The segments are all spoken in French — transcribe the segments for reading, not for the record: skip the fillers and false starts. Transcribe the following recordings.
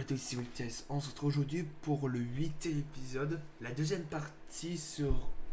Bonjour à tous, ici Webtest. On se retrouve aujourd'hui pour le 8e épisode, la deuxième partie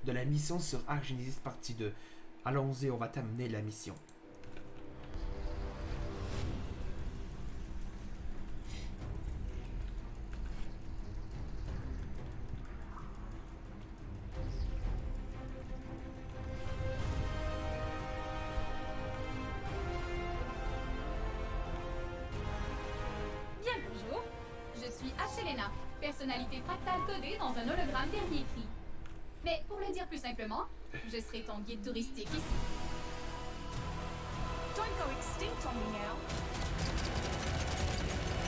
de la mission sur Ark Genesis partie 2. Allons-y, on va terminer la mission. Bien bonjour, je suis Helena, personnalité fractale codée dans un hologramme dernier cri. Mais pour le dire plus simplement, je serai ton guide touristique ici. Don't go extinct on me now.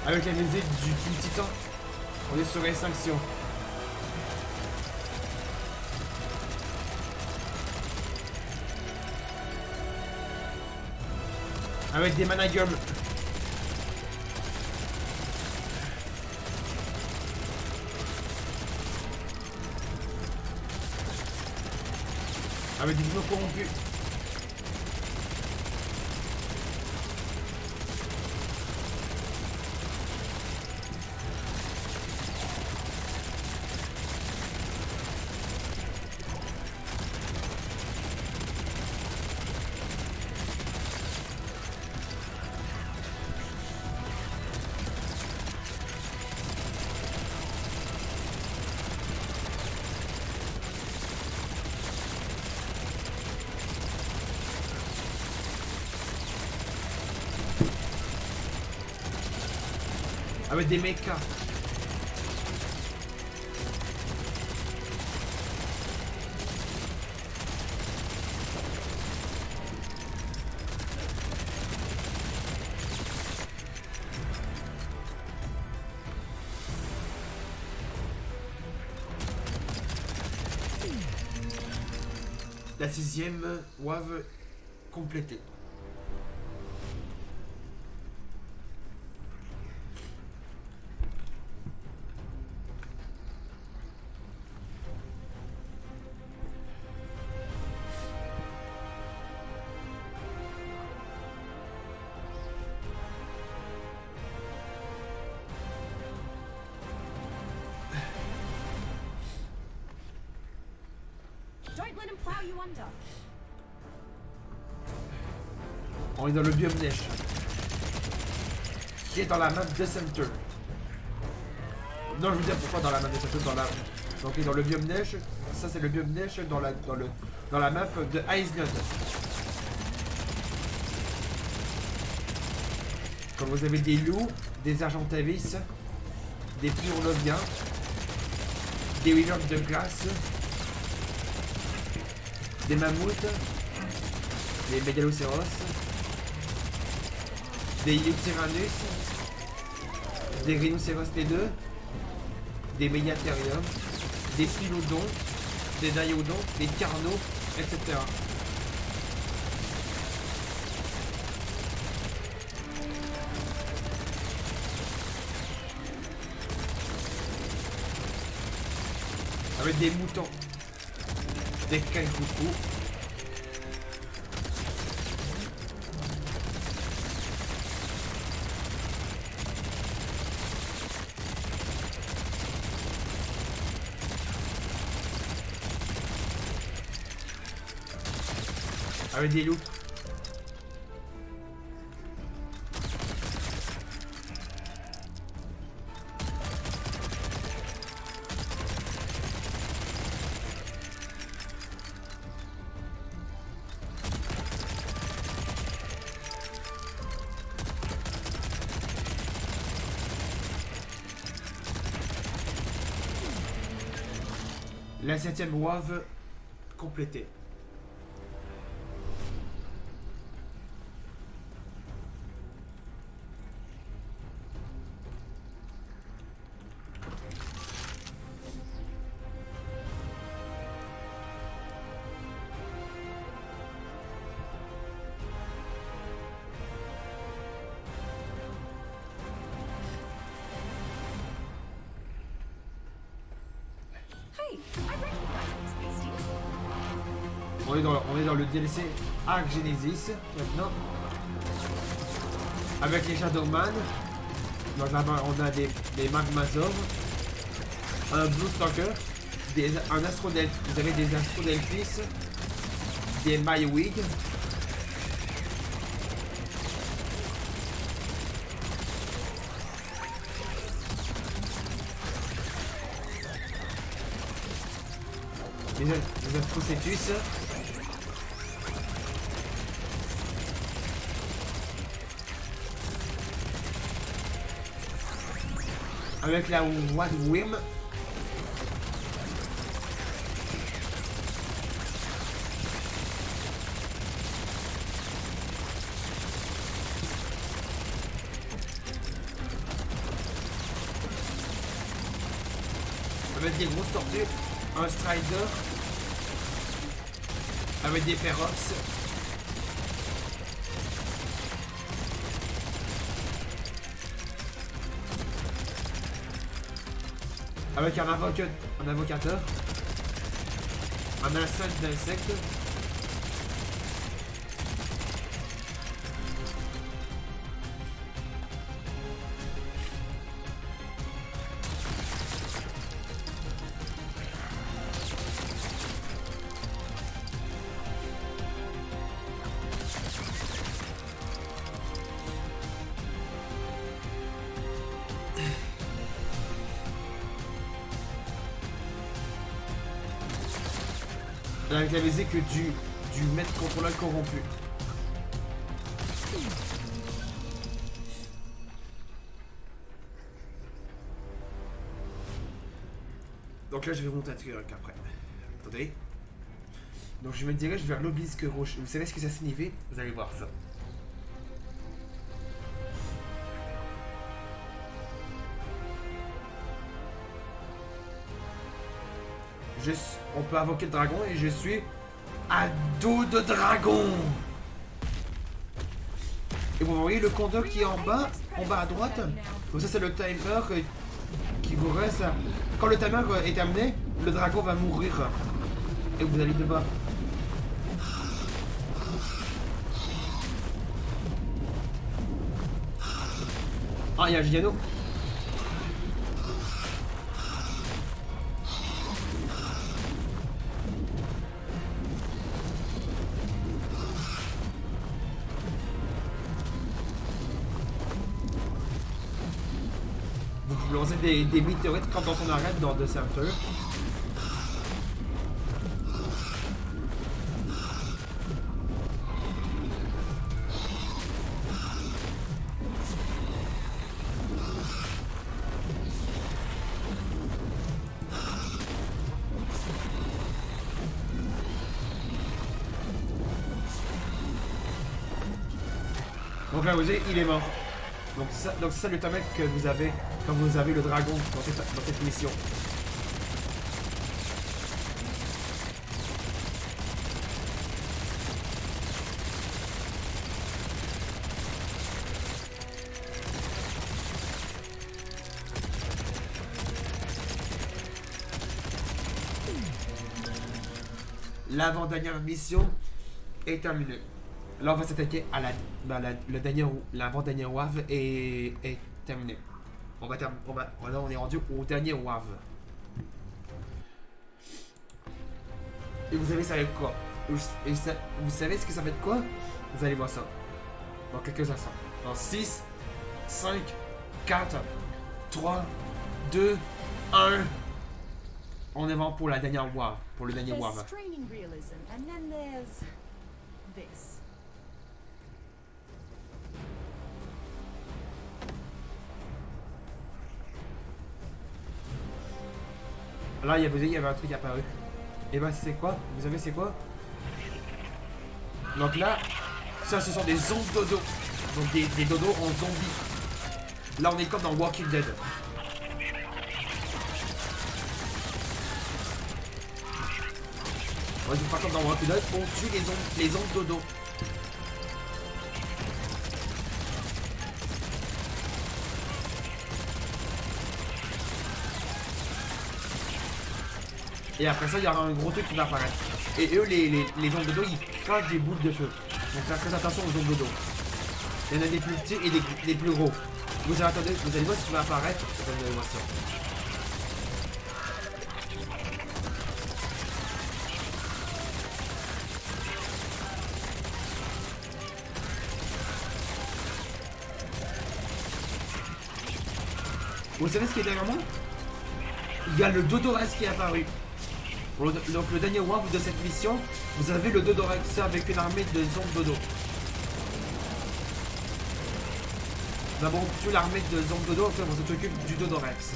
Avec la musique du King Titan, on est sur Extinction. Avec des managums. Avec des humains corrompus. Avec des mechas. La 6e wave complétée. Don't let him plow you under. On est dans le biome neige. Qui est dans la map de Center. Non, je vous dis pourquoi dans la map de Center, donc dans le biome neige. Ça c'est le biome neige dans la map de Island. Comme vous avez des loups, des argentavis, des purloviens, des wyverns de glace, des mammouths, des mégalocéros, des Ilyotyrannus, des rhinocéros T2, des mégathériums, des spilodons, des diodons, des carnos, etc. Avec des moutons, des caïcoucous, avec des loups. La 7e wave complétée. Hey, I recognize these beasties. On est dans le DLC Ark Genesis maintenant. Avec les Shadowman, Donc là-bas, on a des magmasaures, un blue stalker, un astrodelph. Vous avez des astrodelphis, des maywig. Les astrocetus. Avec la Wadwim. Avec des grosses tortues, un strider, avec des ferox. Avec un avocateur, un insecte d'insectes. Avec la musique du maître contrôleur corrompu. Donc là je vais monter un truc après. Attendez. Donc je me dirige vers l'obélisque rouge. Vous savez ce que ça signifie? Vous allez voir ça. On peut invoquer le dragon et je suis à dos de dragon. Et vous voyez le compteur qui est en bas à droite. Donc ça c'est le timer qui vous reste. Quand le timer est terminé, le dragon va mourir. Et vous allez devoir. Ah, il y a un Giano. Vous lancez des météorites quand on arrête dans The Center. Donc là, vous voyez, il est mort. Donc c'est ça le timer que vous avez quand vous avez le dragon dans cette mission. L'avant-dernière mission est terminée. Là, on va s'attaquer à l'avant-dernière wave est terminée. On est rendu au dernier wave. Et vous savez ça va être quoi? Vous savez ce que ça va être quoi? Vous allez voir ça dans quelques instants. Dans 6, 5, 4, 3, 2, 1. On est vraiment pour la dernière wave. Pour le dernier wave. There's straining realism, and then there's this. Là, il y avait un truc apparu. Et ben, c'est quoi? Vous savez, c'est quoi? Donc là, ça, ce sont des zombies dodo. Donc des dodos en zombies. Là, on est comme dans Walking Dead. On est pas comme dans Walking Dead, on tue les zombies dodo. Et après ça, il y aura un gros truc qui va apparaître. Et eux, les zombies dodo, ils crachent des boules de feu. Donc faites très attention aux zombies dodo. Il y en a des plus petits et des plus gros. Vous attendez, vous allez voir ce qui va apparaître. Vous allez voir ça. Vous savez ce qui est derrière moi? Il y a le Dodorex qui est apparu. Donc le dernier WAF de cette mission, vous avez le Dodorex avec une armée de zombies dodo. Nous avons tué l'armée de zombies dodo, enfin on s'occupe du Dodorex.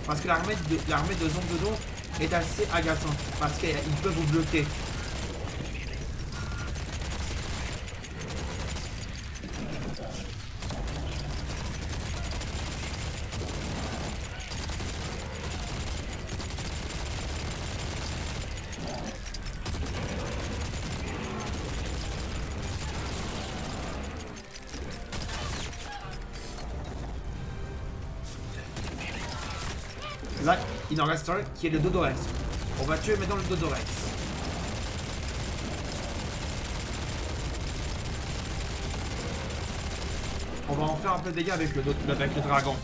Parce que l'armée de zombies dodo est assez agaçante. Parce qu'ils peuvent vous bloquer. Là, il en reste un qui est le Dodorex. On va tuer maintenant le Dodorex. On va en faire un peu de dégâts avec le dragon.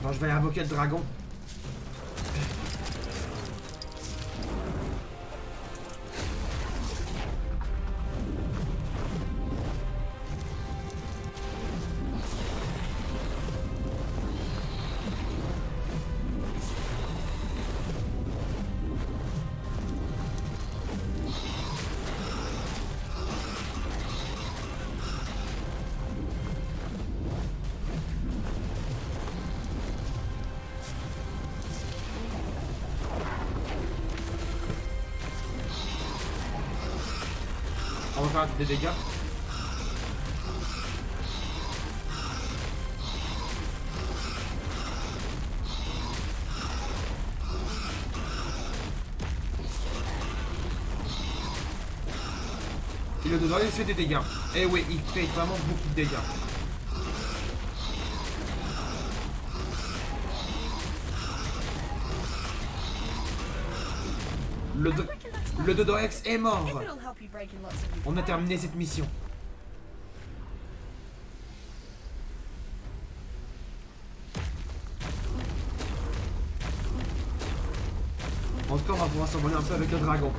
Non, je vais invoquer le dragon. On va faire des dégâts. Et le Dodorex il fait des dégâts. Eh oui, il fait vraiment beaucoup de dégâts. Le Dodorex est mort. On a terminé cette mission. En tout cas, on va pouvoir s'envoler un peu avec le dragon.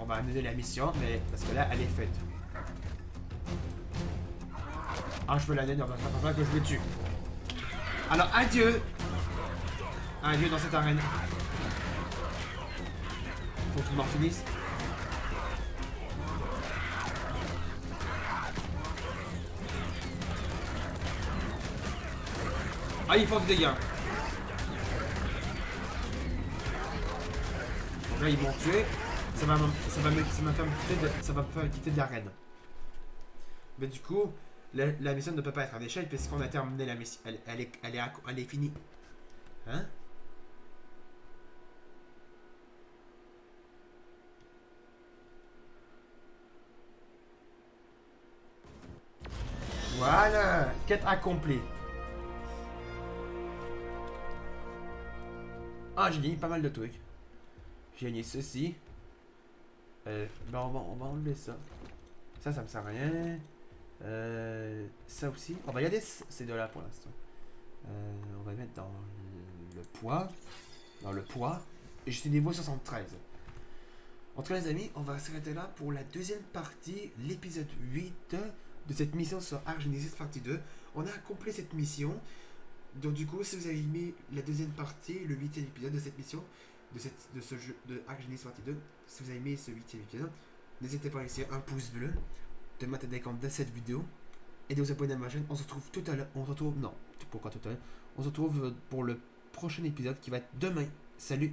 On va annuler la mission, mais parce que là, elle est faite. Ah, je peux l'annuler, on va faire que je le tue. Alors, adieu. Adieu dans cette arène. Faut que tout le monde finisse. Ah, ils font des dégâts. Donc là, ils m'ont tué. Ça va me faire quitter de l'arène. Mais du coup, la mission ne peut pas être un échec puisqu'on a terminé la mission. Elle est finie. Hein? Voilà! Quête accomplie. Ah, j'ai gagné pas mal de trucs. J'ai gagné ceci. Ben on va enlever ça. Ça me sert à rien. Ça aussi. On va y aller ces deux-là pour l'instant. On va les mettre dans le poids. Dans le poids. Et je suis niveau 73. En tout cas, les amis, on va s'arrêter là pour la deuxième partie, l'épisode 8 de cette mission sur Ark Genesis partie 2. On a accompli cette mission. Donc, du coup, si vous avez aimé la deuxième partie, le 8e épisode de cette mission, de ce jeu de Ark Genesis partie 2, si vous avez aimé ce 8e épisode, n'hésitez pas à laisser un pouce bleu, de mettre des comptes de cette vidéo et de vous abonner à ma chaîne. On se retrouve tout à l'heure. Non, pourquoi tout à l'heure? On se retrouve pour le prochain épisode qui va être demain. Salut!